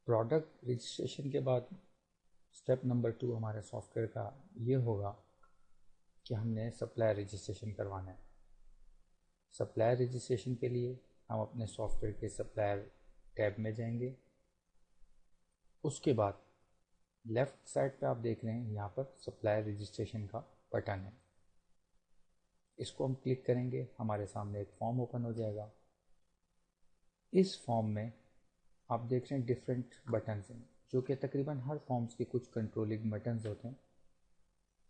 Product registration के बाद step number 2 हमारे सॉफ्टवेयर का ये होगा कि हमने सप्लायर रजिस्ट्रेशन करवाना है। सप्लायर रजिस्ट्रेशन के लिए हम अपने सॉफ्टवेयर के सप्लायर टैब में जाएंगे। उसके बाद लेफ़्ट साइड पे आप देख रहे हैं यहाँ पर सप्लायर रजिस्ट्रेशन का बटन है। इसको हम क्लिक करेंगे, हमारे सामने एक फॉर्म ओपन हो जाएगा। इस फॉर्म में आप देख रहे हैं डिफरेंट बटन्स हैं, जो कि तकरीबन हर फॉर्म्स के कुछ कंट्रोलिंग बटन्स होते हैं।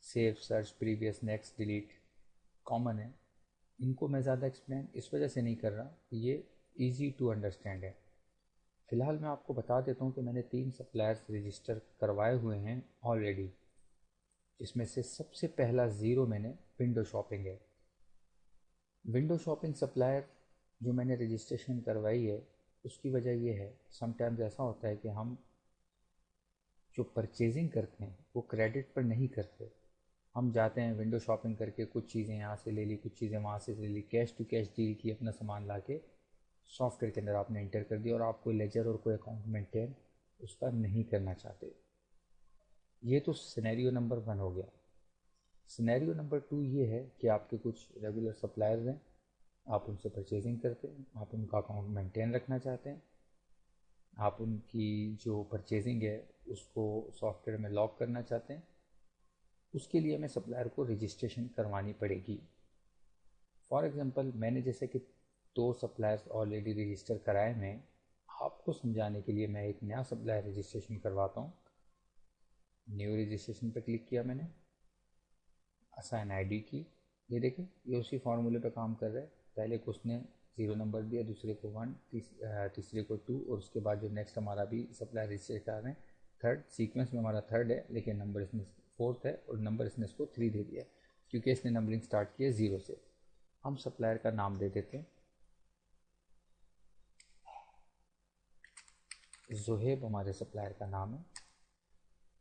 Save, search, previous, next, delete common है। इनको मैं ज़्यादा एक्सप्लेन इस वजह से नहीं कर रहा, ये इजी टू अंडरस्टैंड है। फ़िलहाल मैं आपको बता देता हूँ कि मैंने 3 सप्लायर्स रजिस्टर करवाए हुए हैं ऑलरेडी, जिसमें से सबसे पहला 0 मैंने विंडो शॉपिंग है। विंडो शॉपिंग सप्लायर जो मैंने रजिस्ट्रेशन करवाई है, उसकी वजह ये है, समटाइम्स ऐसा होता है कि हम जो परचेजिंग करते हैं वो क्रेडिट पर नहीं करते। हम जाते हैं विंडो शॉपिंग करके, कुछ चीज़ें यहाँ से ले ली, कुछ चीज़ें वहाँ से ले ली, कैश टू कैश डील की, अपना सामान ला के सॉफ्टवेयर के अंदर आपने इंटर कर दिया और आप कोई लेजर और कोई अकाउंट मेंटेन उसका नहीं करना चाहते। ये तो सिनेरियो नंबर 1 हो गया। सिनेरियो नंबर 2 ये है कि आपके कुछ रेगुलर सप्लायर्स हैं, आप उनसे परचेजिंग करते हैं, आप उनका अकाउंट मेंटेन रखना चाहते हैं, आप उनकी जो परचेजिंग है उसको सॉफ्टवेयर में लॉक करना चाहते हैं। उसके लिए हमें सप्लायर को रजिस्ट्रेशन करवानी पड़ेगी। फॉर एग्जांपल मैंने जैसे कि 2 सप्लायर्स ऑलरेडी रजिस्टर कराए हैं, आपको समझाने के लिए मैं एक नया सप्लायर रजिस्ट्रेशन करवाता हूँ। न्यू रजिस्ट्रेशन पर क्लिक किया मैंने, असाइन आईडी की, ये देखें ये उसी फार्मूले पे काम कर रहा है। पहले को उसने 0 नंबर दिया, दूसरे को 1, तीसरे को 2 और उसके बाद जो नेक्स्ट हमारा भी सप्लायर रजिस्टर कर रहे हैं थर्ड, सीक्वेंस में हमारा थर्ड है, लेकिन नंबर इसमें 4th है और नंबर इसने इसको 3 दे दिया क्योंकि इसने नंबरिंग स्टार्ट किया 0 से। हम सप्लायर का नाम दे देते हैं ज़ुहैब, हमारे सप्लायर का नाम है।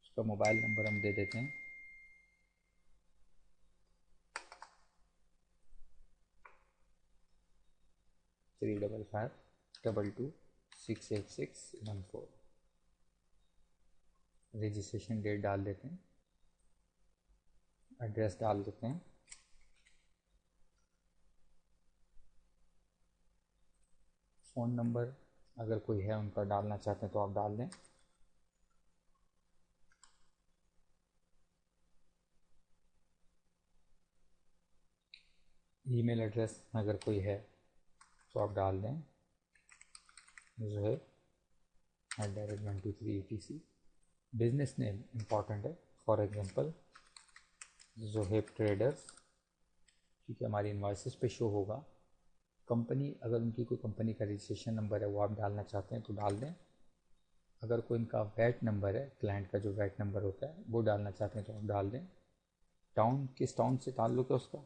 उसका मोबाइल नंबर हम दे देते हैं 35522268614। रजिस्ट्रेशन डेट डाल देते हैं, एड्रेस डाल देते हैं, फ़ोन नंबर अगर कोई है उनका डालना चाहते हैं तो आप डाल दें। ईमेल एड्रेस अगर कोई है तो आप डाल दें @123 etc। बिजनेस नेम इम्पॉर्टेंट है, फॉर एग्जांपल ज़ुहैब ट्रेडर्स, क्योंकि हमारी इनवॉइसेस पे शो होगा। कंपनी अगर उनकी कोई कंपनी का रजिस्ट्रेशन नंबर है वो आप डालना चाहते हैं तो डाल दें। अगर कोई इनका वैट नंबर है, क्लाइंट का जो वैट नंबर होता है वो डालना चाहते हैं तो आप डाल दें। टाउन, किस टाउन से ताल्लुक़ है उसका,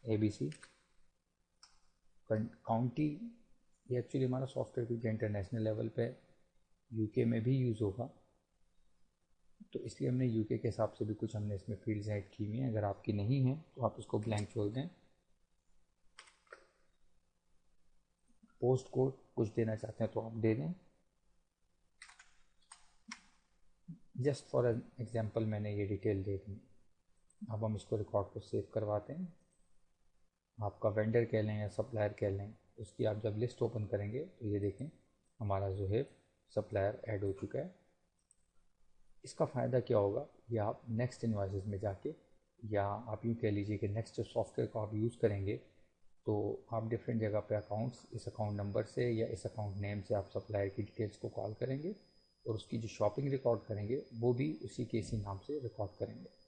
ABC। काउंटी, ये एक्चुअली हमारा सॉफ्टवेयर क्योंकि इंटरनेशनल लेवल पे UK में भी यूज़ होगा, तो इसलिए हमने UK के हिसाब से भी कुछ हमने इसमें फील्ड्स ऐड की हुई हैं। अगर आपकी नहीं है तो आप उसको ब्लैंक छोड़ दें। पोस्ट कोड कुछ देना चाहते हैं तो आप दे दें। जस्ट फॉर एग्जांपल मैंने ये डिटेल दे दी। अब हम इसको रिकॉर्ड को सेव करवाते हैं। आपका वेंडर कह लें या सप्लायर कह लें, उसकी आप जब लिस्ट ओपन करेंगे तो ये देखें हमारा ज़ुहैब सप्लायर ऐड हो चुका है। इसका फ़ायदा क्या होगा, या आप नेक्स्ट इनवॉइसेस में जाके, या आप यूँ कह लीजिए कि नेक्स्ट सॉफ्टवेयर को आप यूज़ करेंगे तो आप डिफरेंट जगह पे अकाउंट्स, इस अकाउंट नंबर से या इस अकाउंट नेम से आप सप्लायर की डिटेल्स को कॉल करेंगे और उसकी जो शॉपिंग रिकॉर्ड करेंगे वो भी उसी के इसी नाम से रिकॉर्ड करेंगे।